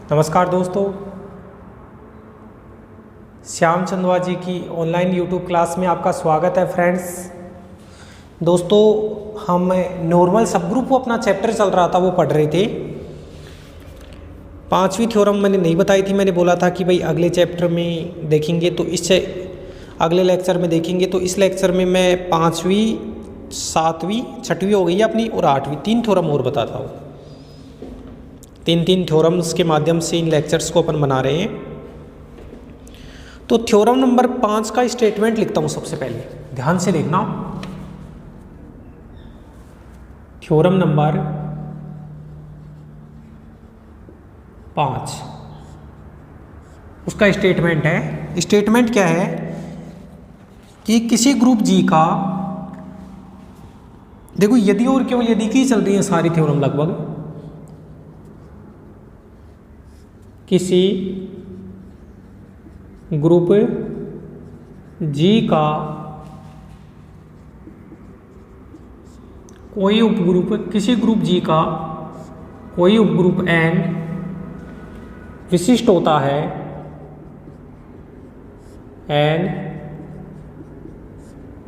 नमस्कार दोस्तों, श्याम चंदवा जी की ऑनलाइन यूट्यूब क्लास में आपका स्वागत है। फ्रेंड्स दोस्तों, हम नॉर्मल सब ग्रुप अपना चैप्टर चल रहा था वो पढ़ रहे थे। 5वीं थ्योरम मैंने नहीं बताई थी, मैंने बोला था कि भाई अगले चैप्टर में देखेंगे, तो इससे अगले लेक्चर में देखेंगे। तो इस लेक्चर में मैं 5वीं 7वीं 6वीं हो गई अपनी और 8वीं 3 थ्योरम और बताता हूँ। 3 थ्योरम्स के माध्यम से इन लेक्चर्स को अपन बना रहे हैं। तो थ्योरम नंबर 5 का स्टेटमेंट लिखता हूं। सबसे पहले ध्यान से देखना, थ्योरम नंबर 5 उसका स्टेटमेंट है। स्टेटमेंट क्या है कि किसी ग्रुप जी का, देखो यदि और केवल यदि की चल रही है सारी थ्योरम लगभग, किसी ग्रुप जी का कोई उपग्रुप, किसी ग्रुप जी का कोई उपग्रुप n विशिष्ट होता है, n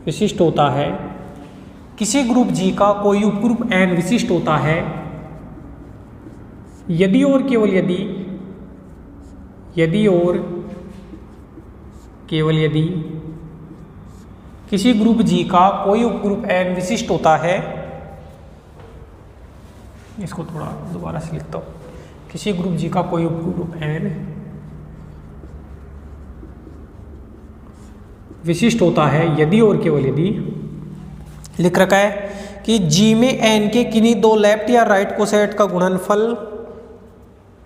विशिष्ट होता है, किसी ग्रुप जी का कोई उपग्रुप n विशिष्ट होता है यदि और केवल यदि और केवल यदि किसी ग्रुप जी का कोई उपग्रुप n विशिष्ट होता है। इसको थोड़ा दोबारा से लिखता हूं। किसी ग्रुप जी का कोई उपग्रुप n विशिष्ट होता है यदि और केवल यदि, लिख रखा है कि जी में n के किन्हीं दो लेफ्ट या राइट कोसेट का गुणनफल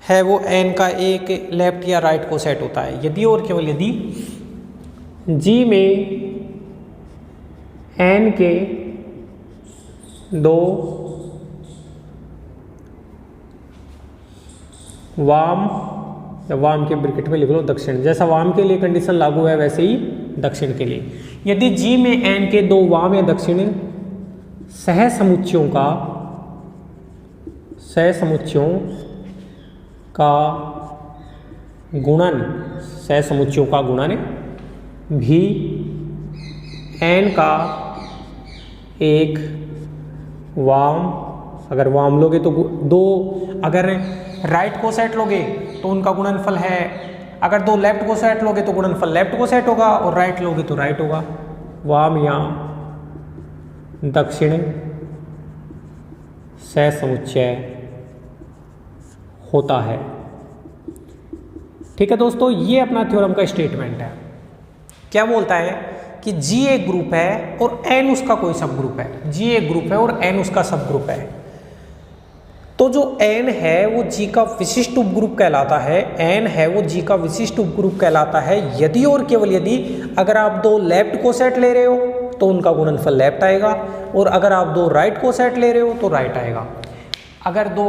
है वो n का एक लेफ्ट या राइट कोसेट होता है। यदि और केवल यदि g में n के दो वाम, या वाम के ब्रैकेट में लिख लो दक्षिण, जैसा वाम के लिए कंडीशन लागू है वैसे ही दक्षिण के लिए। यदि g में n के दो वाम या दक्षिण सहसमुच्चयों का गुणन, सहसमुच्चयों का गुणन भी n का एक वाम, अगर वाम लोगे तो दो, अगर राइट कोसेट लोगे तो उनका गुणनफल है, अगर दो लेफ्ट कोसेट लोगे तो गुणनफल लेफ्ट कोसेट होगा, और राइट लोगे तो राइट होगा। वाम या दक्षिण सहसमुच्चय होता है। ठीक है दोस्तों, ये अपना थ्योरम का स्टेटमेंट है। क्या बोलता है कि G एक ग्रुप है और N उसका कोई सब ग्रुप है। G एक ग्रुप है और N उसका सब ग्रुप है। तो जो N है वो G का विशिष्ट उपग्रुप कहलाता है। N है वो G का विशिष्ट उपग्रुप कहलाता है यदि और केवल यदि अगर आप दो लेफ्ट कोसेट ले रहे हो तो उनका गुणनफल लेफ्ट आएगा, और अगर आप दो राइट कोसेट ले रहे हो तो राइट आएगा। अगर दो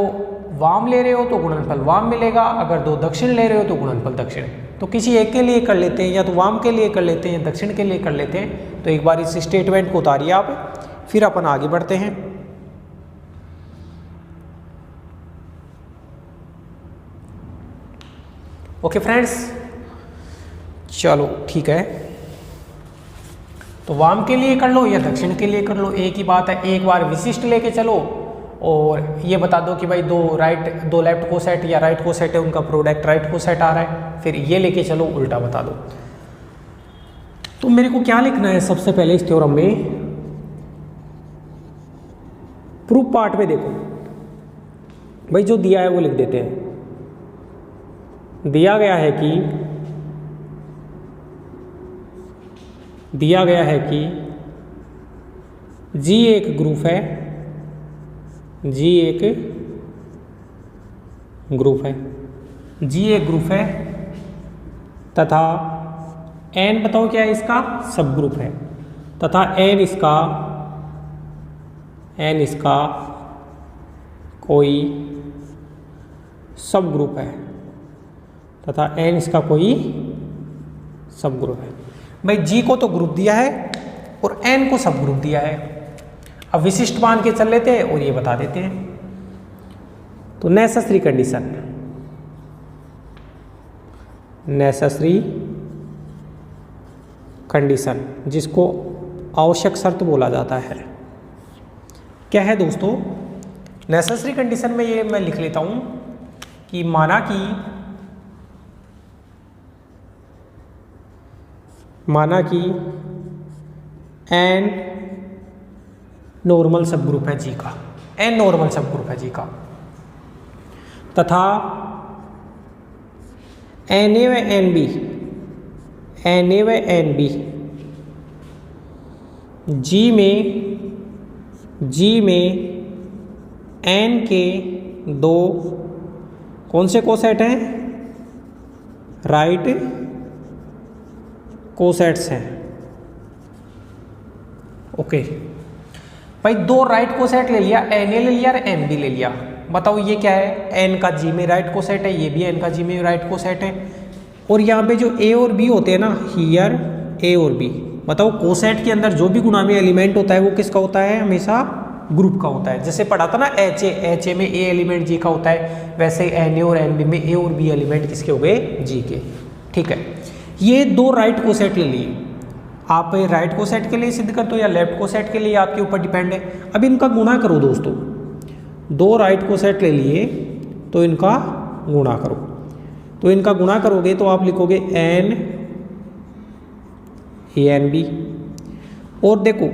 वाम ले रहे हो तो गुणनफल वाम मिलेगा, अगर दो दक्षिण ले रहे हो तो गुणनफल दक्षिण। तो किसी एक के लिए कर लेते हैं, या तो वाम के लिए कर लेते हैं या दक्षिण के लिए कर लेते हैं। तो एक बार इस स्टेटमेंट को उतारिए आप, फिर अपन आगे बढ़ते हैं। ओके फ्रेंड्स, चलो ठीक है। तो वाम के लिए कर लो या दक्षिण के लिए कर लो, एक ही बात है। एक बार विशिष्ट लेके चलो और ये बता दो कि भाई दो लेफ्ट कोसेट या राइट कोसेट है, उनका प्रोडक्ट राइट कोसेट आ रहा है, फिर ये लेके चलो उल्टा बता दो। तो मेरे को क्या लिखना है सबसे पहले इस थ्योरम में, प्रूफ पार्ट में देखो भाई, जो दिया है वो लिख देते हैं। दिया गया है कि G एक ग्रुप है, G एक ग्रुप है तथा N बताओ क्या है इसका, सब ग्रुप है, तथा N इसका कोई सब ग्रुप है, तथा N इसका कोई सब ग्रुप है। भाई G को तो ग्रुप दिया है और N को सब ग्रुप दिया है। अब विशिष्ट मान के चल लेते हैं और ये बता देते हैं। तो नेसेसरी कंडीशन, नेसेसरी कंडीशन, जिसको आवश्यक शर्त बोला जाता है। क्या है दोस्तों नेसेसरी कंडीशन में? ये मैं लिख लेता हूं कि माना कि एन नॉर्मल सब ग्रुप है जी का, एन नॉर्मल सब ग्रुप है जी का, तथा एन ए व एन बी, एन ए व एन बी जी में एन के दो कौन से कोसेट हैं? राइट कोसेट्स हैं। ओके भाई, दो राइट कोसेट ले लिया, एन ए ले लिया और एन बी ले लिया। बताओ ये क्या है? एन का जी में राइट कोसेट है, ये भी एन का जी में राइट कोसेट है। और यहाँ पे जो ए और बी होते हैं ना, हियर ए और बी, बताओ कोसेट के अंदर जो भी गुणामी एलिमेंट होता है वो किसका होता है? हमेशा ग्रुप का होता है। जैसे पढ़ा था ना एच ए में ए एलिमेंट जी का होता है, वैसे एन ए और एन बी में ए और बी एलिमेंट किसके हो गए? जी के। ठीक है, ये दो राइट कोसेट ले लिए। आप राइट कोसेट के लिए सिद्ध करते हो या लेफ्ट कोसेट के लिए, आपके ऊपर डिपेंड है। अब इनका गुणा करो दोस्तों, दो राइट कोसेट ले लिए तो इनका गुणा करो। तो इनका गुणा करोगे तो आप लिखोगे एन ए एन बी। और देखो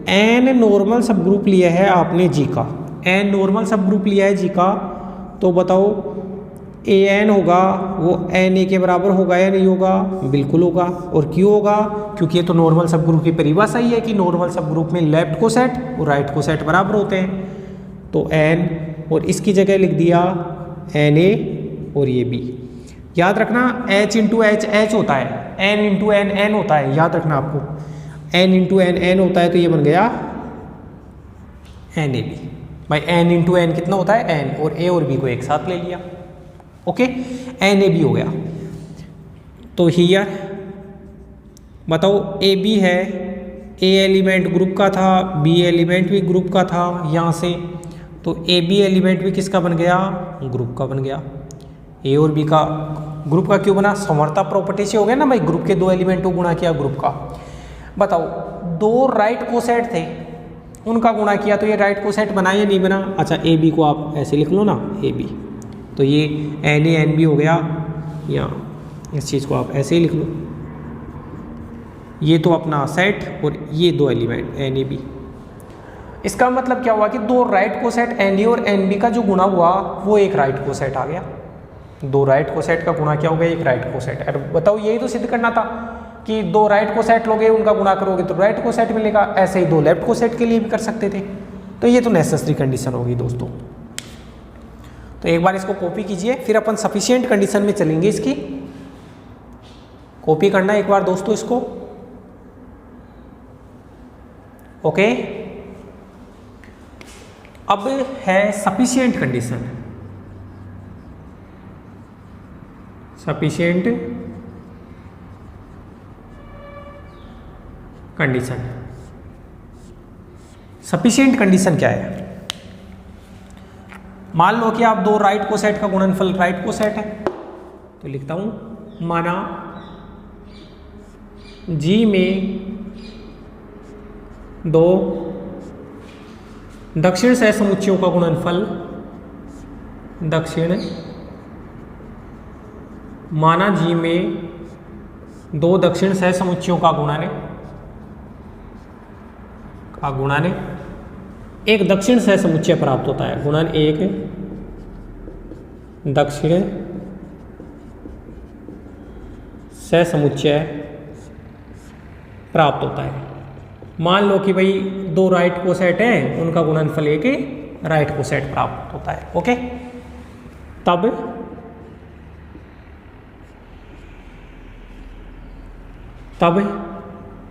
एन नॉर्मल सब ग्रुप लिया है आपने जी का, एन नॉर्मल सब ग्रुप लिया है जी का, तो बताओ ए एन होगा वो एन ए के बराबर होगा या नहीं होगा? बिल्कुल होगा। और क्यों होगा? क्योंकि ये तो नॉर्मल सब ग्रुप की परिभाषा ही है कि नॉर्मल सब ग्रुप में लेफ्ट कोसेट और राइट कोसेट बराबर होते हैं। तो एन, और इसकी जगह लिख दिया एन ए और ये बी। याद रखना एच इंटू एच एच होता है, एन इंटू एन एन होता है। याद रखना आपको, एन इंटू एन एन होता है, तो ये बन गया एन ए बी। भाई एन इंटू एन कितना होता है? एन, और ए और बी को एक साथ ले लिया। ओके, एन ए बी हो गया। तो हियर बताओ ए बी है, ए एलिमेंट ग्रुप का था, बी एलिमेंट भी ग्रुप का था यहाँ से, तो ए बी एलिमेंट भी किसका बन गया? ग्रुप का बन गया। ए और बी का ग्रुप का क्यों बना? समवर्ता प्रॉपर्टी से हो गया ना भाई, ग्रुप के दो एलिमेंट को गुणा किया ग्रुप का। बताओ दो राइट कोसेट थे, उनका गुणा किया तो ये राइट कोसेट बना या नहीं बना? अच्छा, ए बी को आप ऐसे लिख लो ना, ए बी, तो ये एन ए एन बी हो गया, या इस चीज़ को आप ऐसे ही लिख लो। ये तो अपना सेट और ये दो एलिमेंट एन ए बी। इसका मतलब क्या हुआ कि दो राइट कोसेट एन ए और एन बी का जो गुणा हुआ वो एक राइट कोसेट आ गया। दो राइट कोसेट का गुणा क्या हो गया? एक राइट कोसेट। अरे बताओ, यही तो सिद्ध करना था कि दो राइट कोसेट लोगे, उनका गुणा करोगे तो राइट कोसेट मिलेगा। ऐसे ही दो लेफ्ट कोसेट के लिए भी कर सकते थे। तो ये तो नेसेसरी कंडीशन होगी दोस्तों। तो एक बार इसको कॉपी कीजिए, फिर अपन सफिशिएंट कंडीशन में चलेंगे। इसकी कॉपी करना एक बार दोस्तों इसको। ओके, अब है sufficient condition. Sufficient condition, sufficient condition क्या है? मान लो कि आप दो राइट कोसेट का गुणनफल राइट कोसेट है, तो लिखता हूं माना जी में दो दक्षिण सहसमुच्चयों का गुणनफल, दक्षिण माना जी में दो दक्षिण सहसमुच्चयों का गुणन एक दक्षिण सहसमुच्चय प्राप्त होता है। गुणन एक दक्षिण सहसमुच्चय प्राप्त होता है। मान लो कि भाई दो राइट कोसेट हैं, उनका गुणनफल एक राइट कोसेट प्राप्त होता है। ओके, तब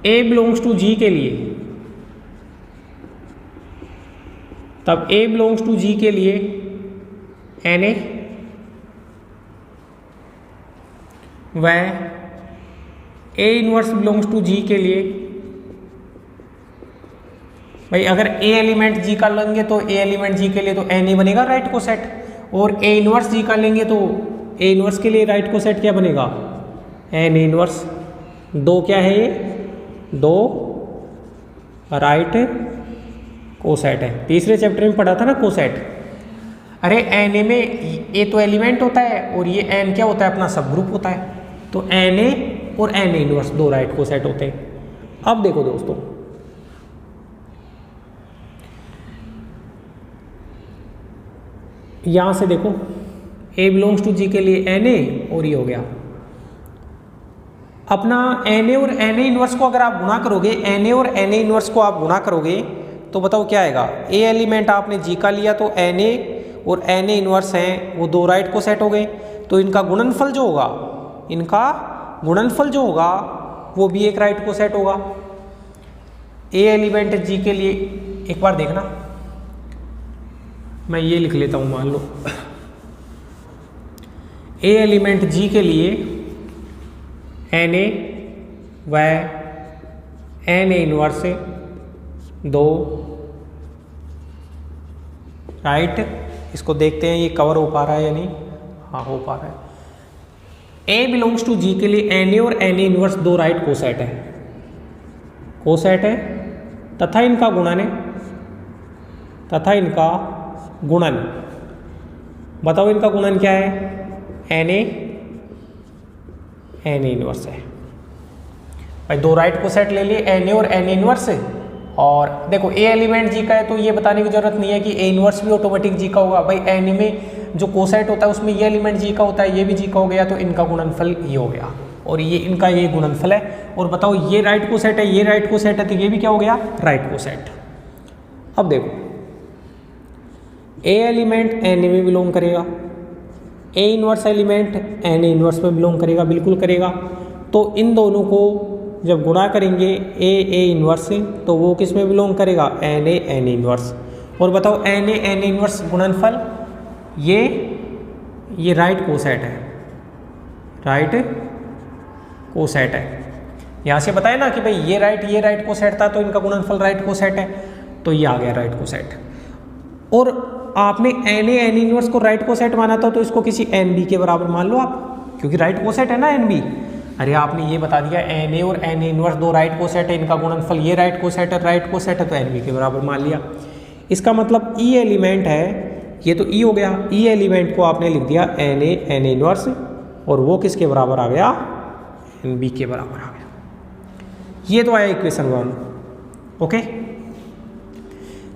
A बिलोंग्स टू G के लिए, तब A बिलोंग्स टू G के लिए Na व A inverse belongs to G के लिए, भाई अगर A एलिमेंट G का लेंगे तो A एलिमेंट G के लिए तो Na बनेगा राइट कोसेट, और A इनवर्स G का लेंगे तो A इनवर्स के लिए राइट कोसेट क्या बनेगा? एन इनवर्स, दो क्या है ये, दो राइट कोसेट है। तीसरे चैप्टर में पढ़ा था ना कोसेट। अरे एन ए में ए तो एलिमेंट होता है और ये एन क्या होता है, अपना सब ग्रुप होता है। तो एन ए और एन ए इनवर्स दो राइट कोसेट होते हैं। अब देखो दोस्तों, यहां से देखो ए बिलोंग्स टू जी के लिए एन ए और ये हो गया अपना एन ए और एन ए इनवर्स को अगर आप गुणा करोगे, एन ए और एन ए इनवर्स को आप गुणा करोगे तो बताओ क्या आएगा। ए एलिमेंट आपने जी का लिया तो एन ए और एन ए इनवर्स हैं वो दो राइट को सेट हो गए, तो इनका गुणनफल जो होगा, इनका गुणनफल जो होगा वो भी एक राइट को सेट होगा। ए एलिमेंट जी के लिए एक बार देखना, मैं ये लिख लेता हूं, मान लो ए एलिमेंट जी के लिए एन ए व एन ए इनवर्स दो राइट। इसको देखते हैं ये कवर हो पा रहा है या नहीं। हाँ हो पा रहा है। ए बिलोंग्स टू जी के लिए एन ए और एन ए इनवर्स दो राइट कोसेट है, कोसेट है तथा इनका गुणन है, तथा इनका गुणन, बताओ इनका गुणन क्या है, एन ए इनवर्स है। भाई दो राइट कोसेट ले लिए एन ए और एन ए इनवर्स, और देखो ए एलिमेंट जी का है तो ये बताने की जरूरत नहीं है कि ए इनवर्स भी ऑटोमेटिक जी का होगा। भाई एन ए में जो कोसेट होता है उसमें ये एलिमेंट जी का होता है, ये भी जी का हो गया, तो इनका गुणनफल ये हो गया और ये इनका ये गुणनफल है। और बताओ ये राइट कोसेट है, ये राइट कोसेट है, तो ये भी क्या हो गया, राइट कोसेट। अब देखो ए एलिमेंट एन ए में बिलोंग करेगा, A inverse element N A inverse में बिलोंग करेगा, बिल्कुल करेगा। तो इन दोनों को जब गुणा करेंगे ए इनवर्स से तो वो किस में बिलोंग करेगा, एन ए इनवर्स। और बताओ एन ए इनवर्स गुणनफल, ये राइट कोसेट है, राइट कोसेट है। यहाँ से बताया ना कि भाई ये राइट कोसेट था तो इनका गुणनफल राइट कोसेट है, तो ये आ गया राइट कोसेट। और आपने एन ए इनवर्स को राइट कोसेट माना था तो इसको किसी एन बी के बराबर मान लो आप, क्योंकि राइट कोसेट है ना एन बी। अरे आपने ये बता दिया एन ए और एन ए इनवर्स दो राइट कोसेट है, इनका गुणनफल ये राइट कोसेट है तो एन बी के बराबर मान लिया। इसका मतलब ई एलिमेंट है, ये तो ई हो गया, ई एलिमेंट को आपने लिख दिया एन ए इनवर्स और वो किसके बराबर आ गया, एन बी के बराबर आ गया। ये तो आया इक्वेशन 1। ओके,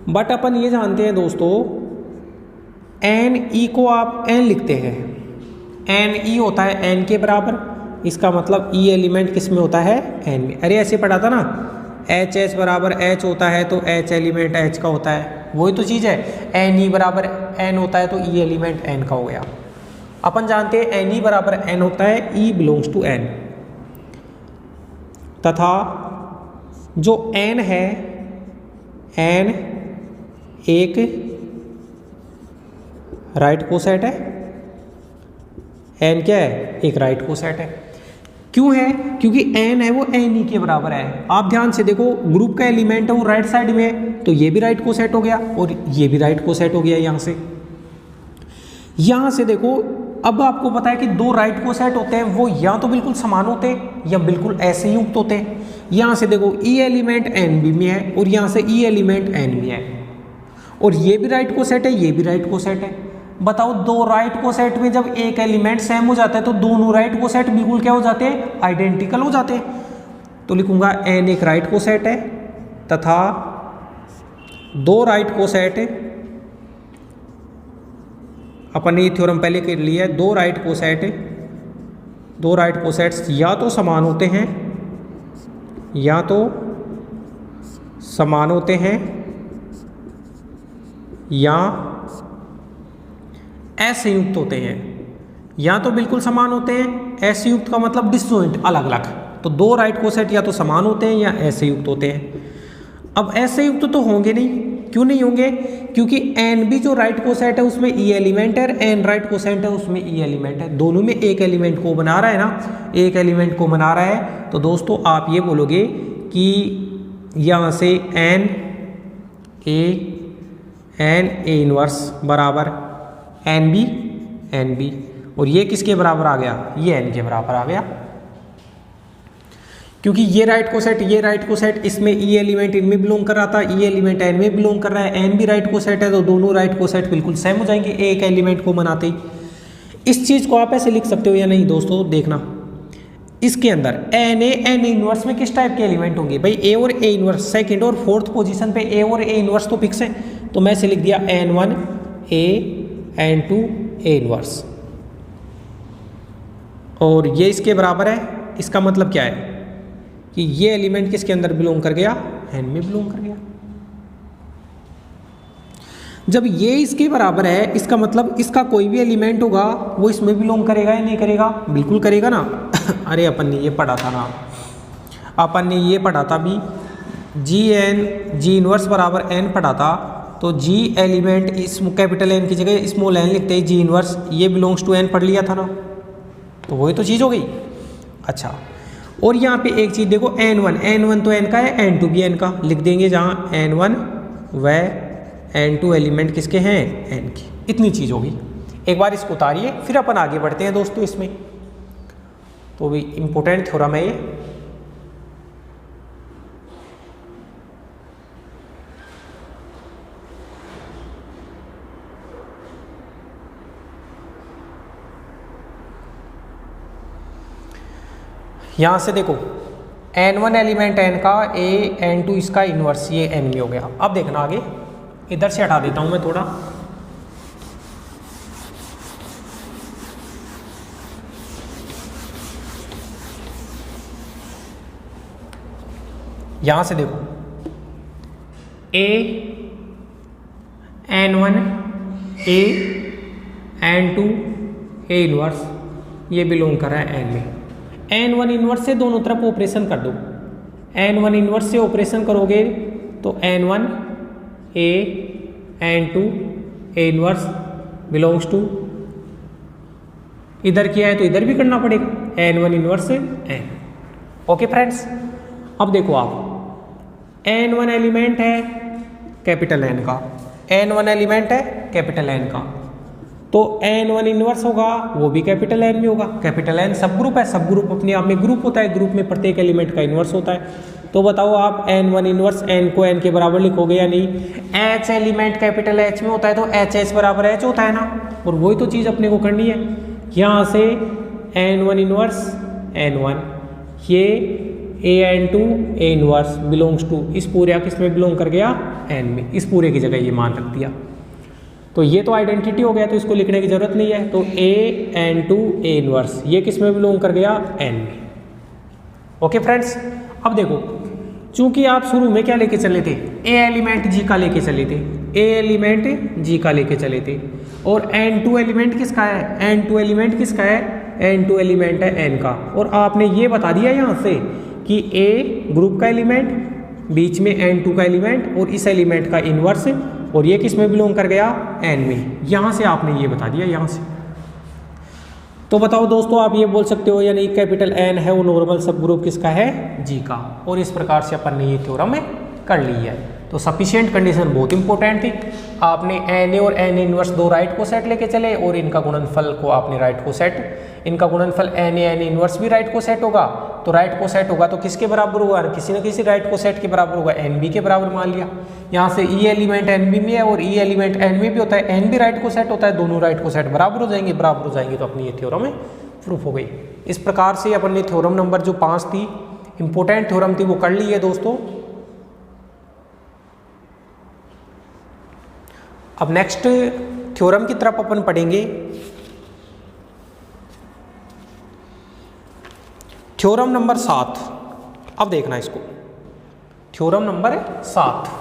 बट अपन ये जानते हैं दोस्तों एन ई को आप एन लिखते हैं, एन ई होता है एन के बराबर, इसका मतलब ई एलिमेंट किस में होता है, एन में। अरे ऐसे पढ़ा था ना, एच एच बराबर एच होता है तो एच एलिमेंट एच का होता है, वही तो चीज़ है। एन ई बराबर एन होता है तो ई एलिमेंट एन का हो गया। अपन जानते हैं एन ई बराबर एन होता है, ई बिलोंग्स टू एन, तथा जो एन है, एन एक राइट कोसेट है, एन क्या है, एक राइट कोसेट है। क्यों है, क्योंकि एन है वो एन ई के बराबर है। आप ध्यान से देखो ग्रुप का एलिमेंट है वो राइट साइड में है तो ये भी राइट कोसेट हो गया और ये भी राइट कोसेट हो गया। यहां से देखो, अब आपको पता है कि दो राइट कोसेट होते हैं वो या तो बिल्कुल समान होते हैं या बिल्कुल ऐसे ही युक्त होते हैं। यहां से देखो ई एलिमेंट एन बी में है और यहां से ई एलिमेंट एन में है, और ये भी राइट कोसेट है, ये भी राइट कोसेट है। बताओ दो राइट कोसेट में जब एक एलिमेंट सेम हो जाता है तो दोनों राइट कोसेट बिल्कुल क्या हो जाते हैं, आइडेंटिकल हो जाते हैं। तो लिखूंगा एन एक राइट कोसेट है तथा दो राइट कोसेट, अपन ने थ्योरम पहले कर लिया है, दो राइट कोसेट्स या तो समान होते हैं, या तो समान होते हैं या असंयुक्त होते हैं। या तो बिल्कुल समान होते हैं, असंयुक्त का मतलब डिसजॉइंट, अलग अलग। तो दो राइट कोसेट या तो समान होते हैं या असंयुक्त होते हैं। अब असंयुक्त तो होंगे नहीं, क्यों नहीं होंगे, क्योंकि एन भी जो राइट कोसेट है उसमें ई एलिमेंट है, एन राइट कोसेट है उसमें ई एलिमेंट है, दोनों में एक एलिमेंट को बना रहा है ना, एक एलिमेंट को बना रहा है। तो दोस्तों आप ये बोलोगे कि यहाँ से एन ए इनवर्स बराबर एन बी, और ये किसके बराबर आ गया, ये एन के बराबर आ गया। क्योंकि ये राइट को सेट इसमें ई एलिमेंट इनमें बिलोंग कर रहा था, ई एलिमेंट एन में बिलोंग कर रहा है, एन भी राइट को सेट है, तो दोनों राइट को सेट बिल्कुल सेम हो जाएंगे एक एलिमेंट को बनाते ही। इस चीज़ को आप ऐसे लिख सकते हो या नहीं दोस्तों, देखना इसके अंदर एन ए एन इनवर्स में किस टाइप के एलिमेंट होंगे भाई, ए और ए इनवर्स। सेकंड और फोर्थ पोजीशन पे ए और ए इनवर्स तो फिक्स है, तो मैं इसे लिख दिया n1 A n2 A inverse, और ये इसके बराबर है। इसका मतलब क्या है कि ये एलिमेंट किसके अंदर बिलोंग कर गया, एन में बिलोंग कर गया। जब ये इसके बराबर है, इसका मतलब इसका कोई भी एलिमेंट होगा वो इसमें बिलोंग करेगा या नहीं करेगा, बिल्कुल करेगा ना। अरे अपन ने ये पढ़ा था ना, अपन ने ये पढ़ा था भी, जी इनवर्स बराबर एन पढ़ा था, तो जी एलिमेंट इस कैपिटल एन की जगह स्मॉल एन लिखते हैं, जी इनवर्स ये बिलोंग्स टू एन पढ़ लिया था ना, तो वही तो चीज़ हो गई। अच्छा, और यहाँ पे एक चीज़ देखो, n1 तो n का है, n2 भी n का, लिख देंगे जहाँ n1 व n2 एलिमेंट किसके हैं, n की। इतनी चीज़ होगी। एक बार इसको उतारिए, फिर अपन आगे बढ़ते हैं दोस्तों इसमें। तो भी इम्पोर्टेंट थ्योरम है ये। यहाँ से देखो n1 एलिमेंट n का, a n2 इसका इनवर्स, ये n में हो गया। अब देखना आगे, इधर से हटा देता हूँ मैं थोड़ा, यहाँ से देखो a n1 a n2 a inverse ये बिलोंग कर रहा है n में। n1 इनवर्स से दोनों तरफ ऑपरेशन कर दो, n1 इनवर्स से ऑपरेशन करोगे तो n1 a n2 a inverse belongs to, इधर किया है तो इधर भी करना पड़ेगा, n1 इनवर्स से n। ओके फ्रेंड्स, अब देखो आप, n1 एलिमेंट है कैपिटल n का, n1 एलिमेंट है कैपिटल n का, तो n1 इनवर्स होगा वो भी कैपिटल n में होगा। कैपिटल n सब ग्रुप है, सब ग्रुप अपने आप में ग्रुप होता है, ग्रुप में प्रत्येक एलिमेंट का इनवर्स होता है। तो बताओ आप n1 इनवर्स n को n के बराबर लिखोगे या नहीं। h एलिमेंट कैपिटल H में होता है तो h बराबर h होता है ना, और वही तो चीज़ अपने को करनी है। यहाँ से n1 इनवर्स n1, ये an2 a inverse belongs to, इस पूरे किस में बिलोंग कर गया, n में, इस पूरे की जगह ये मान रख दिया। तो ये तो आइडेंटिटी हो गया, तो इसको लिखने की जरूरत नहीं है। तो an2 a इनवर्स ये किस में बिलोंग कर गया, n में। ओके फ्रेंड्स, अब देखो, चूंकि आप शुरू में क्या लेके चले थे, a एलिमेंट g का लेके चले थे, a एलिमेंट g का लेके चले थे, और n2 एलिमेंट किसका है, n2 एलिमेंट किसका है, n2 एलिमेंट है n का। और आपने ये बता दिया यहाँ से कि a ग्रुप का एलिमेंट, बीच में n2 का एलिमेंट और इस एलिमेंट का इनवर्स, और ये किस में बिलोंग कर गया, n में। यहाँ से आपने ये बता दिया यहाँ से। तो बताओ दोस्तों, आप ये बोल सकते हो या नहीं, कैपिटल n है वो नॉर्मल सब ग्रुप किसका है, g का। और इस प्रकार से अपन ने ये थ्योरम कर ली है। तो सफिशिएंट कंडीशन बहुत इंपॉर्टेंट थी। आपने n और n इनवर्स दो राइट को सेट लेके चले, और इनका गुणनफल को आपने राइट को सेट, इनका गुणनफल n n इनवर्स भी राइट को सेट होगा, तो राइट को सेट होगा तो किसके बराबर होगा, किसी न किसी राइट को सेट के बराबर होगा, nb के बराबर मान लिया। यहाँ से e एलिमेंट nb में है और e एलिमेंट n में भी होता है, n भी राइट को सेट होता है, दोनों राइट को सेट बराबर हो जाएंगे, बराबर हो जाएंगे तो अपनी ये थ्योरम प्रूफ हो गई। इस प्रकार से अपन ने थ्योरम नंबर जो 5 थी, इंपॉर्टेंट थ्योरम थी, वो कर ली है दोस्तों। अब नेक्स्ट थ्योरम की तरफ अपन पढ़ेंगे। थ्योरम नंबर 7, अब देखना इसको, थ्योरम नंबर 7।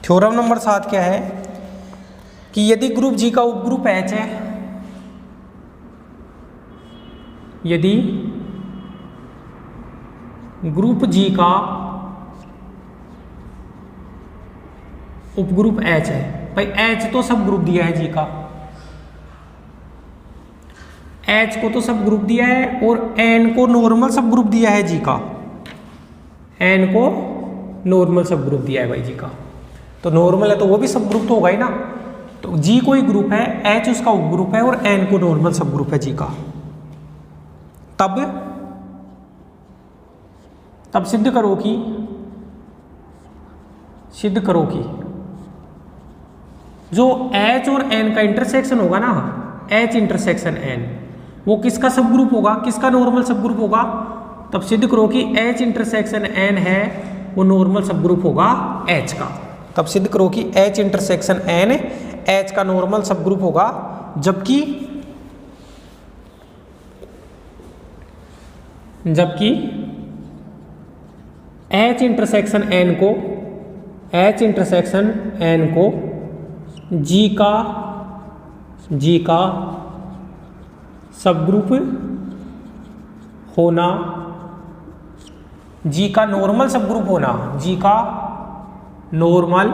थ्योरम नंबर 7 क्या है कि यदि ग्रुप जी का उपग्रुप H है, यदि ग्रुप जी का उपग्रुप H है। भाई H तो सब ग्रुप दिया है जी का, H को तो सब ग्रुप दिया है और N को नॉर्मल सब ग्रुप दिया है जी का, N को नॉर्मल सब ग्रुप दिया है भाई जी का। तो नॉर्मल है तो वो भी सब ग्रुप तो होगा ही ना। तो जी कोई ग्रुप है, H उसका उपग्रुप है और N को नॉर्मल सब ग्रुप है जी का। तब सिद्ध करो कि जो H और N का इंटरसेक्शन होगा ना, H इंटरसेक्शन N, वो किसका सब ग्रुप होगा, किसका नॉर्मल सब ग्रुप होगा। तब सिद्ध करो कि H इंटरसेक्शन N है वो नॉर्मल सब ग्रुप होगा H का। तब सिद्ध करो कि H इंटरसेक्शन N H का नॉर्मल सब ग्रुप होगा, जबकि H इंटरसेक्शन N को G का सब ग्रुप होना, G का नॉर्मल सब ग्रुप होना, G का नॉर्मल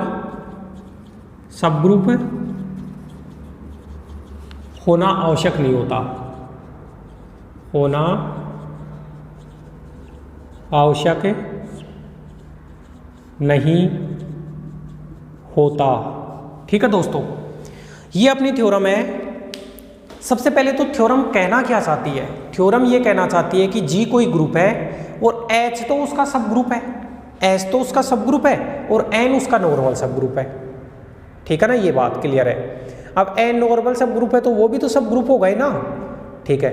सब ग्रुप होना आवश्यक नहीं होता, होना आवश्यक नहीं होता। ठीक है दोस्तों, ये अपनी थ्योरम है। सबसे पहले तो थ्योरम कहना क्या चाहती है, थ्योरम ये कहना चाहती है कि जी कोई ग्रुप है और H तो उसका सब ग्रुप है, H तो उसका सब ग्रुप है और N उसका नॉर्मल सब ग्रुप है। ठीक है ना, ये बात क्लियर है। अब N नॉर्मल सब ग्रुप है तो वो भी तो सब ग्रुप होगा ही ना। ठीक है,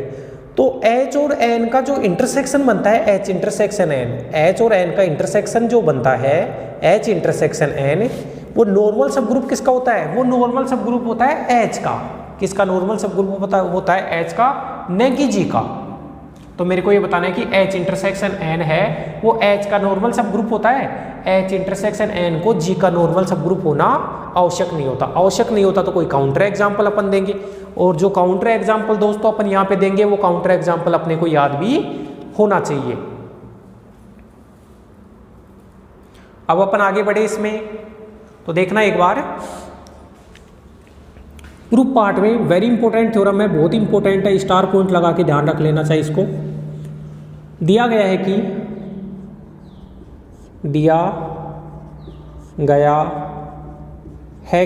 तो H और N का जो इंटरसेक्शन बनता है, H इंटरसेक्शन N, H और N का इंटरसेक्शन जो बनता है H इंटरसेक्शन N, वो नॉर्मल सब ग्रुप किसका होता है, वो नॉर्मल सब ग्रुप होता है H का। किसका नॉर्मल सब ग्रुप होता है H का, न कि G का। तो मेरे को ये बताना है कि H इंटरसेक्शन N है वो H का नॉर्मल सब ग्रुप होता है, H इंटरसेक्शन N को G का नॉर्मल सब ग्रुप होना आवश्यक नहीं होता। आवश्यक नहीं होता तो कोई काउंटर एग्जाम्पल अपन देंगे, और जो काउंटर एग्जाम्पल दोस्तों अपन यहाँ पे देंगे वो काउंटर एग्जाम्पल अपने को याद भी होना चाहिए। अब अपन आगे बढ़े इसमें, तो देखना एक बार प्रूफ पार्ट में वेरी इंपॉर्टेंट थ्योरम है, बहुत इंपॉर्टेंट है, स्टार पॉइंट लगा के ध्यान रख लेना चाहिए इसको। दिया गया है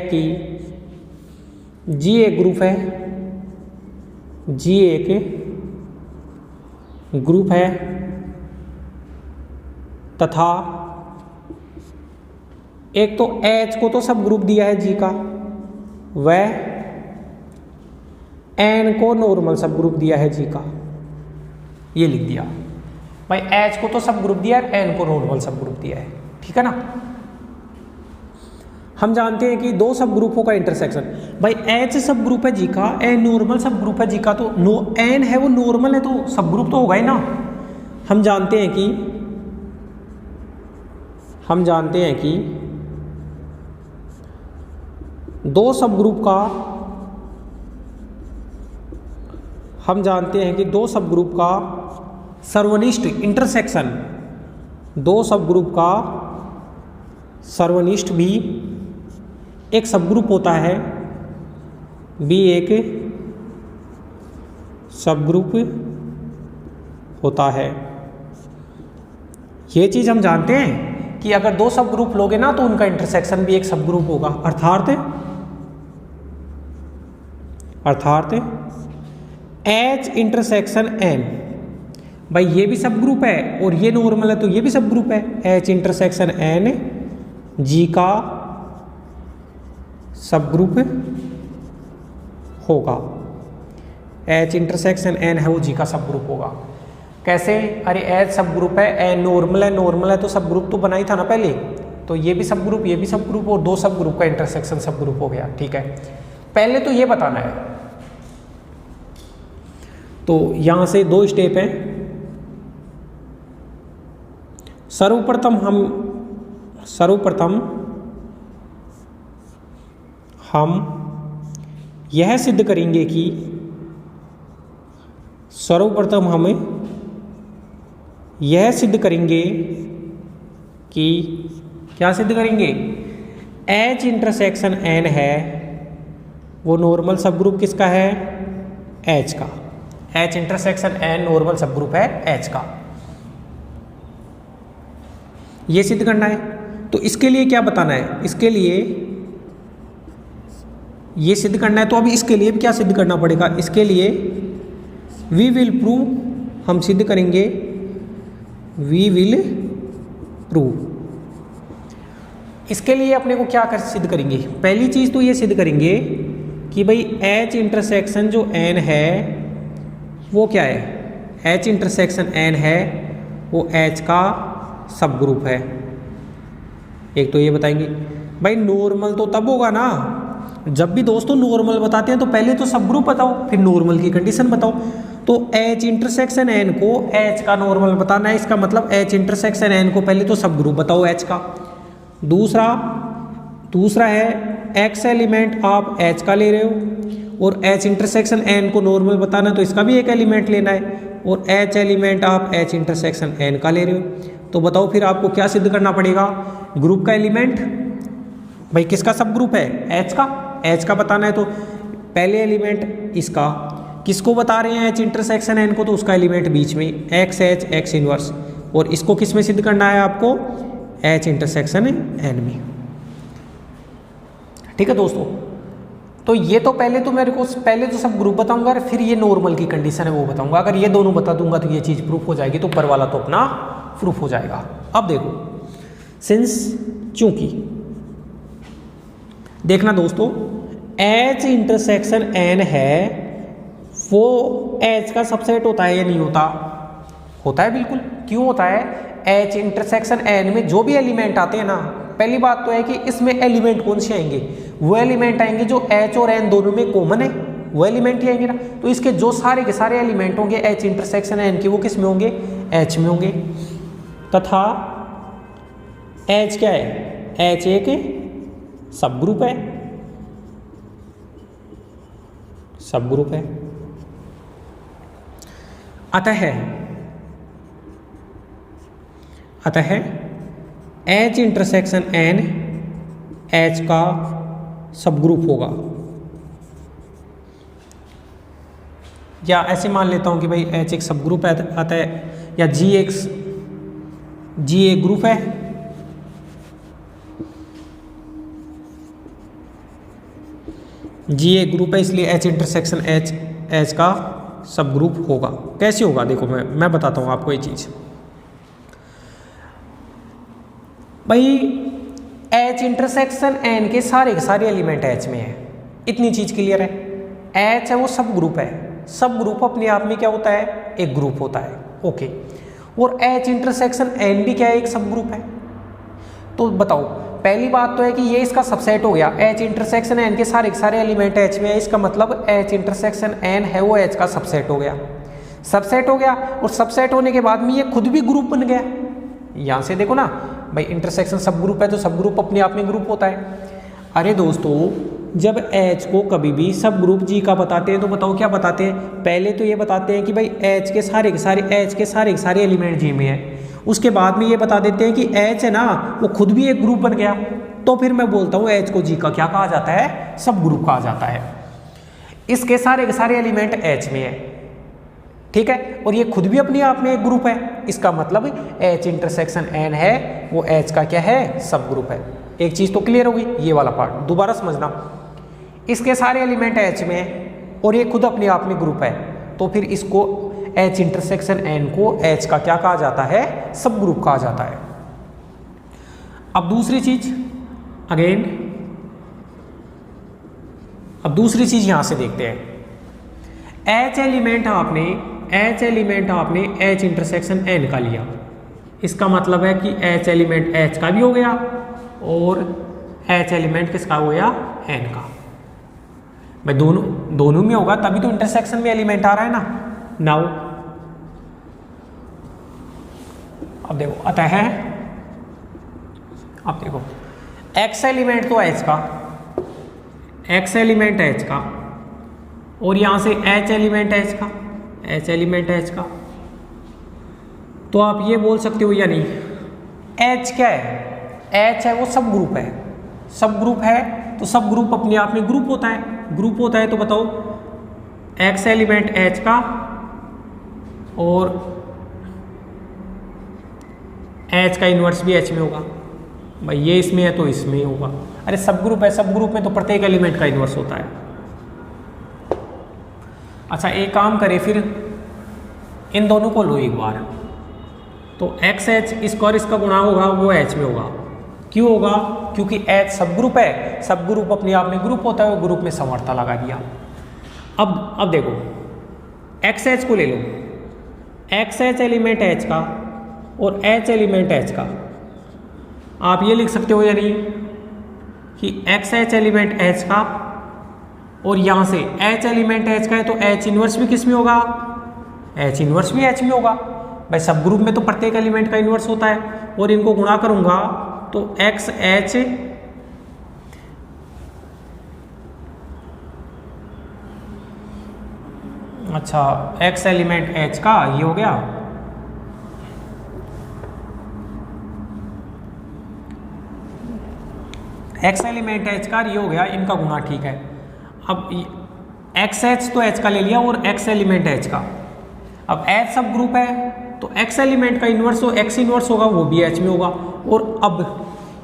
कि जी एक ग्रुप है, जी एक ग्रुप है तथा एक तो H को तो सब ग्रुप दिया है जी का, वह N को नॉर्मल सब ग्रुप दिया है जी का। ये लिख दिया भाई, H को तो सब ग्रुप दिया है, N को नॉर्मल सब ग्रुप दिया है। ठीक है ना, हम जानते हैं कि दो सब ग्रुपों का इंटरसेक्शन, भाई H सब ग्रुप है जी का, N नॉर्मल सब ग्रुप है जी का, तो N है वो नॉर्मल है तो सब ग्रुप तो होगा ही ना। हम जानते हैं कि दो सब ग्रुप का सर्वनिष्ठ इंटरसेक्शन, दो सब ग्रुप का सर्वनिष्ठ भी एक सब ग्रुप होता है, भी एक सब ग्रुप होता है। ये चीज हम जानते हैं कि अगर दो सब ग्रुप लोगे ना तो उनका इंटरसेक्शन भी एक सब ग्रुप होगा, अर्थात H इंटरसेक्शन N, भाई ये भी सब ग्रुप है और ये नॉर्मल है तो ये भी सब ग्रुप है, H इंटरसेक्शन N G का सब ग्रुप होगा, H इंटरसेक्शन N है वो G का सब ग्रुप होगा। कैसे, अरे H सब ग्रुप है, N नॉर्मल है तो सब ग्रुप तो बना ही था ना पहले, तो ये भी सब ग्रुप, ये भी सब ग्रुप, और दो सब ग्रुप का इंटरसेक्शन सब ग्रुप हो गया। ठीक है, पहले तो ये बताना है। तो यहां से दो स्टेप हैं। सर्वप्रथम हम यह सिद्ध करेंगे कि यह सिद्ध करेंगे कि क्या सिद्ध करेंगे, H इंटरसेक्शन N है वो नॉर्मल सब ग्रुप किसका है, H का। H इंटरसेक्शन N नॉर्मल सब ग्रुप है H का। ये सिद्ध करना है। तो इसके लिए क्या बताना है, इसके लिए ये सिद्ध करना है। तो अभी इसके लिए क्या सिद्ध करना पड़ेगा, इसके लिए वी विल प्रूव, हम सिद्ध करेंगे, वी विल प्रूव। इसके लिए अपने को क्या कर सिद्ध करेंगे, पहली चीज तो ये सिद्ध करेंगे कि भाई H इंटरसेक्शन जो N है वो क्या है, H इंटरसेक्शन N है वो H का सब ग्रुप है। एक तो ये बताएंगे। भाई नॉर्मल तो तब होगा ना, जब भी दोस्तों नॉर्मल बताते हैं तो पहले तो सब ग्रुप बताओ फिर नॉर्मल की कंडीशन बताओ। तो H इंटरसेक्शन N को H का नॉर्मल बताना है, इसका मतलब H इंटरसेक्शन N को पहले तो सब ग्रुप बताओ H का। दूसरा है X एलिमेंट आप H का ले रहे हो और H इंटरसेक्शन N को नॉर्मल बताना है तो इसका भी एक एलिमेंट लेना है, और H एलिमेंट आप H इंटरसेक्शन N का ले रहे हो। तो बताओ फिर आपको क्या सिद्ध करना पड़ेगा, ग्रुप का एलिमेंट, भाई किसका सब ग्रुप है, H का, H का बताना है। तो पहले एलिमेंट इसका, किसको बता रहे हैं H इंटरसेक्शन N को, तो उसका एलिमेंट बीच में X H X इनवर्स, और इसको किस में सिद्ध करना है आपको, H इंटरसेक्शन N में। ठीक है दोस्तों, तो ये तो पहले तो मेरे को पहले तो सब ग्रुप बताऊंगा और फिर ये नॉर्मल की कंडीशन है वो बताऊंगा। अगर ये दोनों बता दूंगा तो ये चीज़ प्रूफ हो जाएगी, तो ऊपर वाला तो अपना प्रूफ हो जाएगा। अब देखो, सिंस चूंकि देखना दोस्तों H इंटरसेक्शन N है वो H का सबसेट होता है या नहीं होता, होता है बिल्कुल। क्यों होता है, H इंटरसेक्शन N में जो भी एलिमेंट आते हैं ना, पहली बात तो है कि इसमें एलिमेंट कौन से आएंगे, वो एलिमेंट आएंगे जो H और N दोनों में कॉमन है, वो एलिमेंट ही आएंगे ना। तो इसके जो सारे के सारे एलिमेंट होंगे H इंटरसेक्शन N के, वो किस में होंगे, H में होंगे। तथा H क्या है, H एक सब ग्रुप है, सब ग्रुप है। अतः H इंटरसेक्शन N H का सब ग्रुप होगा। या ऐसे मान लेता हूं कि भाई H एक सब ग्रुप है, अतः या G एक ग्रुप है, G एक ग्रुप है, इसलिए H इंटरसेक्शन H का सब ग्रुप होगा। कैसे होगा देखो, मैं बताता हूं आपको ये चीज। भाई H इंटरसेक्शन N के सारे एलिमेंट H में है, इतनी चीज क्लियर है। H है वो सब ग्रुप है, सब ग्रुप अपने आप में क्या होता है, एक ग्रुप होता है, ओके। और H इंटरसेक्शन N भी क्या है, एक सब ग्रुप है। तो बताओ, पहली बात तो है कि ये इसका सबसेट हो गया, H इंटरसेक्शन N के सारे एलिमेंट H में है, इसका मतलब H इंटरसेक्शन N है वो H का सबसेट हो गया, सबसेट हो गया। और सबसेट होने के बाद में ये खुद भी ग्रुप बन गया। यहां से देखो ना भाई, इंटरसेक्शन सब ग्रुप है तो सब ग्रुप अपने आप में ग्रुप होता है। अरे दोस्तों, जब H को कभी भी सब ग्रुप G का बताते हैं तो बताओ क्या बताते हैं, पहले तो ये बताते हैं कि भाई H के सारे एलिमेंट G में है। उसके बाद में ये बता देते हैं कि H है ना वो खुद भी एक ग्रुप बन गया। तो फिर मैं बोलता हूँ H को G का क्या कहा जाता है, सब ग्रुप कहा जाता है। इसके सारे एलिमेंट H में है, ठीक है, और ये खुद भी अपने आप में एक ग्रुप है। इसका मतलब H इंटरसेक्शन N है वो H का क्या है, सब ग्रुप है। एक चीज तो क्लियर होगी, ये वाला पार्ट दोबारा समझना। इसके सारे एलिमेंट H में है और ये खुद अपने आप में ग्रुप है, तो फिर इसको H इंटरसेक्शन N को H का क्या कहा जाता है, सब ग्रुप कहा जाता है। अब दूसरी चीज यहां से देखते हैं। H एलिमेंट आपने H इंटरसेक्शन N का लिया, इसका मतलब है कि H एलिमेंट H का भी हो गया और H एलिमेंट किसका हो गया, N का। भाई दोनों में होगा तभी तो इंटरसेक्शन में एलिमेंट आ रहा है ना। नाउ अब देखो, अब देखो X एलिमेंट तो H का, X एलिमेंट H का, और यहां से H एलिमेंट H का, H एलिमेंट H का। तो आप ये बोल सकते हो या नहीं, H क्या है, H है वो सब ग्रुप है, सब ग्रुप है तो सब ग्रुप अपने आप में ग्रुप होता है, ग्रुप होता है तो बताओ X एलिमेंट H का और H का इन्वर्स भी H में होगा, भाई ये इसमें है तो इसमें ही होगा। अरे सब ग्रुप है, सब ग्रुप में तो प्रत्येक एलिमेंट का इन्वर्स होता है। अच्छा एक काम करें फिर, इन दोनों को लो एक बार, तो एक्स एच इसका और इसका गुणा होगा वो एच में होगा। क्यों होगा? क्योंकि एच सब ग्रुप है, सब ग्रुप अपने आप में ग्रुप होता है, वो ग्रुप में समवर्ता लगा दिया। अब देखो एक्स एच को ले लो, एक्स एच एलिमेंट एच का और एच एलिमेंट एच का, आप ये लिख सकते हो या नहीं कि एक्स एच एलिमेंट एच का और यहाँ से एच एलिमेंट एच का है तो एच इन्वर्स भी किस में होगा, एच इन्वर्स भी एच में होगा। भाई सब ग्रुप में तो प्रत्येक एलिमेंट का इन्वर्स होता है, और इनको गुणा करूंगा तो एक्स एच अच्छा एक्स एलिमेंट एच का ये हो गया, एक्स एलिमेंट एच का ये हो गया, इनका गुणा ठीक है। अब एक्स एच तो एच का ले लिया और एक्स एलिमेंट एच का, अब एच सब ग्रुप है तो एक्स एलिमेंट का इन्वर्स हो एक्स इन्वर्स होगा वो भी एच में होगा। और अब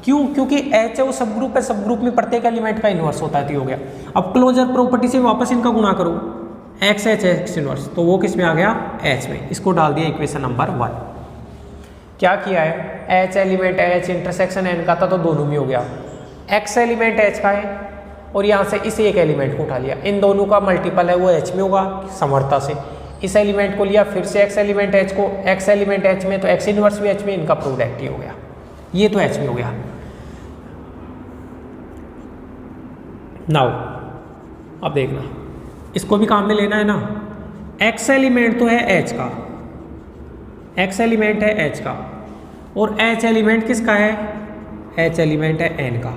क्यों? क्योंकि एच है वो सब ग्रुप है, सब ग्रुप में प्रत्येक एलिमेंट का इन्वर्स होता है तो हो गया। अब क्लोजर प्रॉपर्टी से वापस इनका गुणा करो, एक्स एच एक्स इन्वर्स, तो वो किस में आ गया, एच में। इसको डाल दिया इक्वेशन नंबर 1। क्या किया है, H element H intersection N का था तो दोनों में हो गया, एक्स एलिमेंट एच का है और यहाँ से इस एक एलिमेंट को उठा लिया, इन दोनों का मल्टीपल है वो एच में होगा समवर्ता से। इस एलिमेंट को लिया, फिर से एक्स एलिमेंट एच को, एक्स एलिमेंट एच में तो एक्स इनवर्स भी एच में, इनका प्रोडक्ट ही हो गया, ये तो एच में हो गया। नाउ अब देखना, इसको भी काम में लेना है ना, एक्स एलिमेंट तो है एच का, एक्स एलिमेंट है एच का और एच एलिमेंट किसका है, एच एलिमेंट है एन का।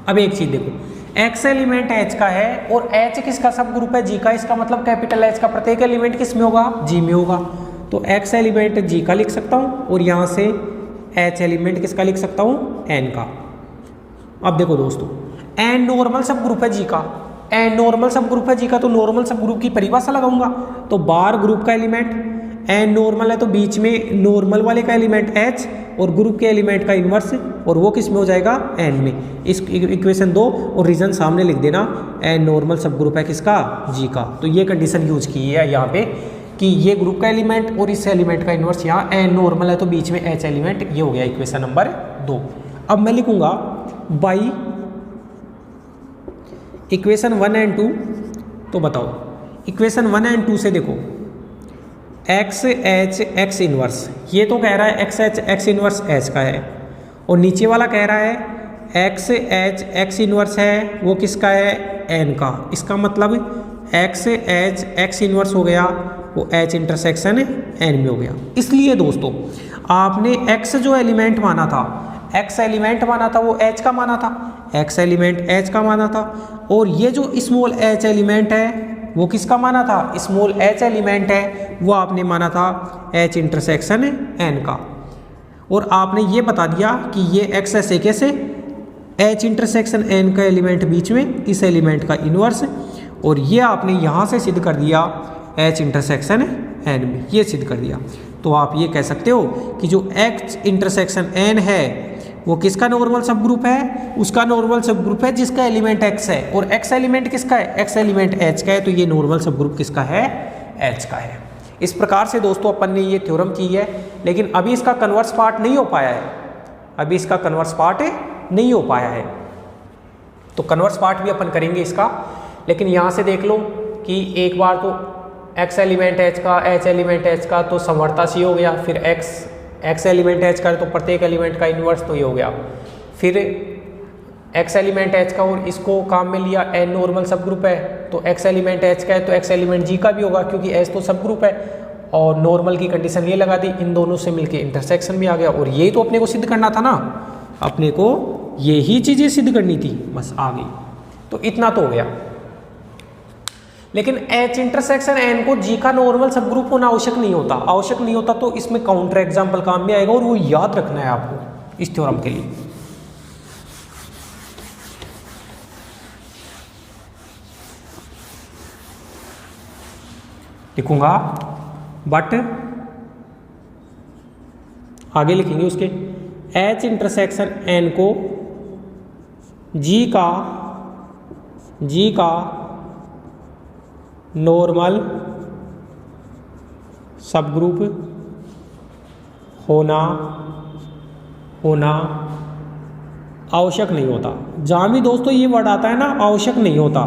अब एक चीज देखो, एक्स एलिमेंट एच का है और एच किसका सब ग्रुप है, जी का, इसका मतलब कैपिटल एच का प्रत्येक एलिमेंट किस में होगा, जी में होगा। तो एक्स एलिमेंट जी का लिख सकता हूँ और यहाँ से एच एलिमेंट किसका लिख सकता हूँ, एन का। अब देखो दोस्तों, एन नॉर्मल सब ग्रुप है जी का, एन नॉर्मल सब ग्रुप है जी का, तो नॉर्मल सब ग्रुप की परिभाषा लगाऊंगा, तो बार ग्रुप का एलिमेंट एन नॉर्मल है तो बीच में नॉर्मल वाले का एलिमेंट एच और ग्रुप के एलिमेंट का इन्वर्स, और वो किस में हो जाएगा, एन में। इस इक्वेशन 2 और रीजन सामने लिख देना, एन नॉर्मल सब ग्रुप है किसका, जी का। तो ये कंडीशन यूज की है यहाँ पे कि ये ग्रुप का एलिमेंट और इस एलिमेंट का इन्वर्स, यहाँ एन नॉर्मल है तो बीच में एच एलिमेंट, ये हो गया इक्वेशन नंबर 2। अब मैं लिखूंगा बाई इक्वेशन 1 एंड 2, तो बताओ इक्वेशन 1 एंड 2 से देखो, एक्स एच एक्स इनवर्स, ये तो कह रहा है x H x inverse H का है, और नीचे वाला कह रहा है एक्स एच एक्स इनवर्स है वो किसका है, एन का। इसका मतलब एक्स एच एक्स इनवर्स हो गया वो एच इंटरसेक्शन एन में हो गया। इसलिए दोस्तों आपने एक्स जो एलिमेंट माना था, एक्स एलिमेंट माना था वो एच का माना था, एक्स एलिमेंट एच का माना था, और ये जो स्मॉल एच एलिमेंट है वो किसका माना था, स्मॉल एच एलिमेंट है वो आपने माना था एच इंटरसेक्शन एन का। और आपने ये बता दिया कि ये एक्स ऐसे कैसे, एच इंटरसेक्शन एन का एलिमेंट बीच में इस एलिमेंट का इन्वर्स, और ये आपने यहाँ से सिद्ध कर दिया एच इंटरसेक्शन एन में, ये सिद्ध कर दिया। तो आप ये कह सकते हो कि जो एच इंटरसेक्शन एन है वो किसका नॉर्मल सब ग्रुप है, उसका नॉर्मल सब ग्रुप है जिसका एलिमेंट एक्स है, और एक्स एलिमेंट किसका है, एक्स एलिमेंट एच का है, तो ये नॉर्मल सब ग्रुप किसका है, एच का है। इस प्रकार से दोस्तों अपन ने ये थ्योरम की है, लेकिन अभी इसका कन्वर्स पार्ट नहीं हो पाया है, अभी इसका कन्वर्स पार्ट नहीं हो पाया है, तो कन्वर्स पार्ट भी अपन करेंगे इसका। लेकिन यहाँ से देख लो कि एक बार तो एक्स एलिमेंट एच का, एच एलिमेंट एच का तो समवर्ता सी हो गया, फिर एक्स एलिमेंट एच का तो प्रत्येक एलिमेंट का इन्वर्स तो ये हो गया, फिर एक्स एलिमेंट एच का और इसको काम में लिया, एन नॉर्मल सब ग्रुप है तो एक्स एलिमेंट एच का है तो एक्स एलिमेंट जी का भी होगा क्योंकि एच तो सब ग्रुप है, और नॉर्मल की कंडीशन ये लगा दी, इन दोनों से मिलके इंटरसेक्शन भी आ गया, और यही तो अपने को सिद्ध करना था ना, अपने को यही चीज़ें सिद्ध करनी थी, बस आ गई। तो इतना तो हो गया। लेकिन H इंटरसेक्शन N को G का नॉर्मल सब ग्रुप होना आवश्यक नहीं होता। आवश्यक नहीं होता तो इसमें काउंटर एग्जाम्पल काम में आएगा और वो याद रखना है आपको इस थ्योरम के लिए। लिखूंगा बट आगे लिखेंगे उसके H इंटरसेक्शन N को G का नॉर्मल सब ग्रुप होना आवश्यक नहीं होता। जहाँ भी दोस्तों ये वर्ड आता है ना आवश्यक नहीं होता,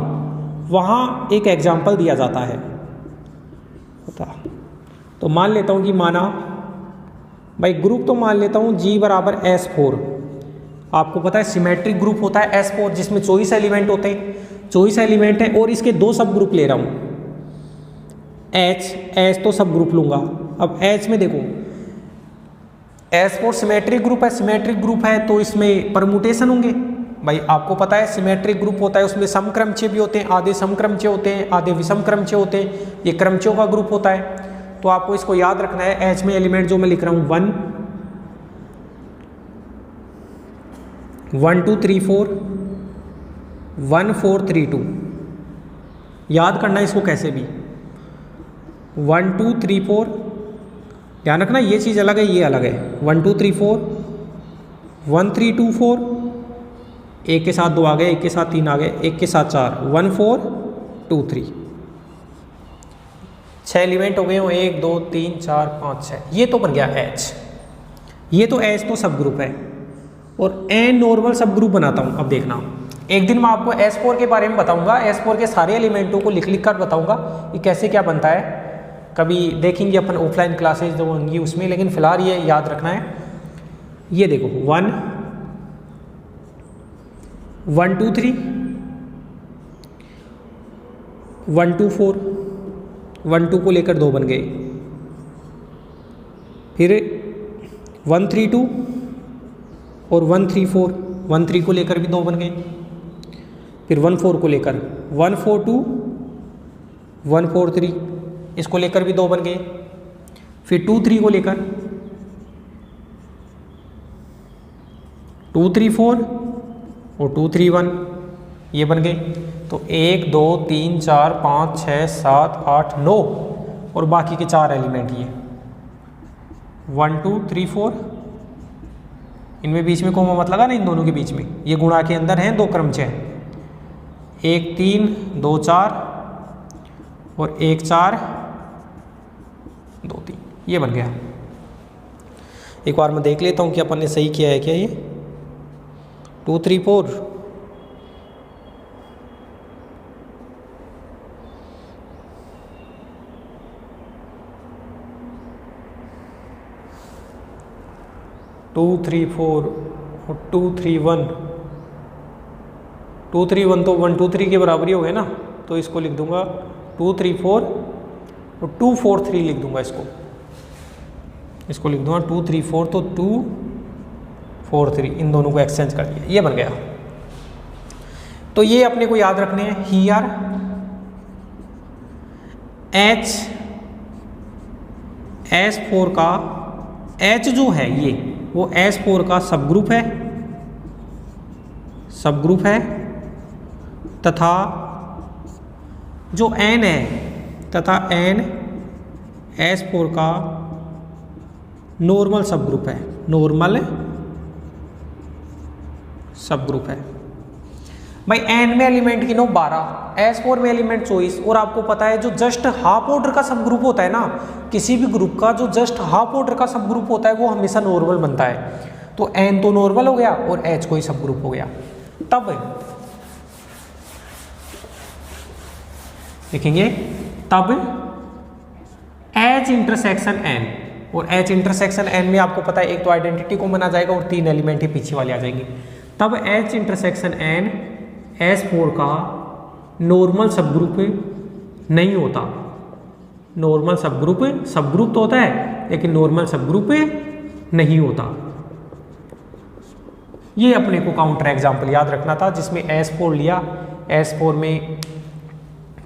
वहाँ एक एग्जाम्पल दिया जाता है होता। तो मान लेता हूँ कि माना भाई ग्रुप तो मान लेता हूँ G बराबर S4। आपको पता है सिमेट्रिक ग्रुप होता है S4 जिसमें 24 एलिमेंट होते हैं, 24 एलिमेंट है और इसके दो सब ग्रुप ले रहा हूँ H तो सब ग्रुप लूँगा। अब H में देखो S4 सिमेट्रिक ग्रुप है तो इसमें परमुटेशन होंगे। भाई आपको पता है सिमेट्रिक ग्रुप होता है उसमें समक्रमचय भी होते हैं, आधे समक्रमचय होते हैं, आधे विषमक्रमचय होते हैं, ये क्रमचयों का ग्रुप होता है। तो आपको इसको याद रखना है। H में एलिमेंट जो मैं लिख रहा हूँ 1 2 3 4 1 4 3 2 याद करना है इसको कैसे भी 1 2 3 4 ध्यान रखना ये चीज़ अलग है ये अलग है। 1 2 3 4 1 3 2 4 एक के साथ 2 आ गए, एक के साथ 3 आ गए, एक के साथ 4 1 4 2 3 6 एलिमेंट हो गए हो 1 2 3 4 5 6। ये तो बन गया H। ये तो H तो सब ग्रुप है और N नॉर्मल सब ग्रुप बनाता हूँ। अब देखना एक दिन मैं आपको S4 के बारे में बताऊंगा, S4 के सारे एलिमेंटों को लिख कर बताऊंगा कि कैसे क्या बनता है। कभी देखेंगे अपन ऑफलाइन क्लासेज जो होंगी उसमें, लेकिन फिलहाल ये याद रखना है। ये देखो 1 1 2 3 1 2 4 1 2 को लेकर 2 बन गए, फिर 1 3 2 और 1 3 4 1 3 को लेकर भी 2 बन गए, फिर 1 4 को लेकर 1 4 2 1 4 3 इसको लेकर भी 2 बन गए, फिर 2 3 को लेकर 2 3 4 और 2 3 1 ये बन गए। तो 1 2 3 4 5 6 7 8 9 और बाकी के 4 एलिमेंट ये 1 2 3 4 इनमें बीच में कोमा मत लगा ना इन दोनों के बीच में, ये गुणा के अंदर हैं 2 क्रमचय 1 3 2 4 और 1 4 2 3 ये बन गया। एक बार मैं देख लेता हूँ कि अपन ने सही किया है क्या। ये 2 3 4 2 3 4 और 2 3 1 2 3 1 तो 1 2 3 के बराबर ही हो गए ना, तो इसको लिख दूंगा 2 3 4 और 2 4 3 लिख दूंगा। इसको लिख दूंगा 2 3 4 तो 2 4 3 इन दोनों को एक्सचेंज कर दिया, ये बन गया। तो ये अपने को याद रखने हैं। हियर S4 का H जो है ये वो S4 का सब ग्रुप है तथा जो N है तथा N S4 का नॉर्मल सब ग्रुप है, नॉर्मल सब ग्रुप है। भाई N में एलिमेंट की नो 12, S4 में एलिमेंट 24 और आपको पता है जो जस्ट हाफ ऑर्डर का सब ग्रुप होता है ना, किसी भी ग्रुप का जो जस्ट हाफ ऑर्डर का सब ग्रुप होता है वो हमेशा नॉर्मल बनता है। तो N तो नॉर्मल हो गया और H कोई सब ग्रुप हो गया। तब लिखेंगे तब H इंटरसेक्शन N, और H इंटरसेक्शन N में आपको पता है एक तो आइडेंटिटी को माना जाएगा और 3 एलिमेंट ही पीछे वाले आ जाएंगे। तब H इंटरसेक्शन N S4 का नॉर्मल सब ग्रुप नहीं होता। नॉर्मल सब ग्रुप तो होता है लेकिन नॉर्मल सब ग्रुप नहीं होता। ये अपने को काउंटर एग्जाम्पल याद रखना था जिसमें S4 लिया, S4 में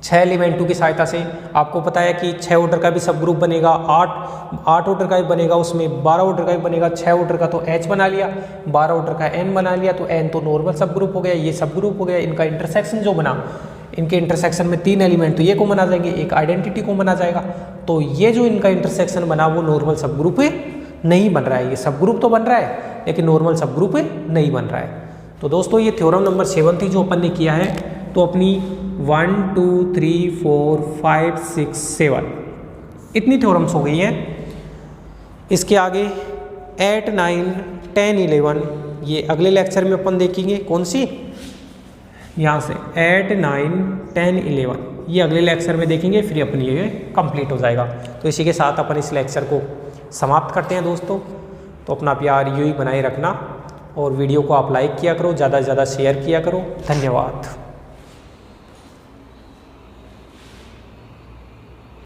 6 एलिमेंटों की सहायता से। आपको पता है कि 6 ऑर्डर का भी सब ग्रुप बनेगा, 8 ऑर्डर का भी बनेगा, उसमें 12 ऑर्डर का भी बनेगा। 6 ऑर्डर का तो H बना लिया, 12 ऑर्डर का N बना लिया, तो N तो नॉर्मल सब ग्रुप हो गया, ये सब ग्रुप हो गया। इनका इंटरसेक्शन जो बना, इनके इंटरसेक्शन में 3 एलिमेंट तो ये कॉमन आ जाएंगे, एक आइडेंटिटी कॉमन आ जाएगा। तो ये जो इनका इंटरसेक्शन बना वो नॉर्मल सब ग्रुप नहीं बन रहा है। ये सब ग्रुप तो बन रहा है लेकिन नॉर्मल सब ग्रुप नहीं बन रहा है। तो दोस्तों ये थ्योरम नंबर 7 थी जो अपन ने किया है। तो अपनी 1 2 3 4 5 6 7 इतनी थ्योरम्स हो गई हैं। इसके आगे 8 9 10 11 ये अगले लेक्चर में अपन देखेंगे। कौन सी? यहाँ से 8 9 10 11 ये अगले लेक्चर में देखेंगे, फिर अपनी ये कंप्लीट हो जाएगा। तो इसी के साथ अपन इस लेक्चर को समाप्त करते हैं दोस्तों। तो अपना प्यार यूँ ही बनाए रखना और वीडियो को आप लाइक किया करो, ज़्यादा से ज़्यादा शेयर किया करो। धन्यवाद।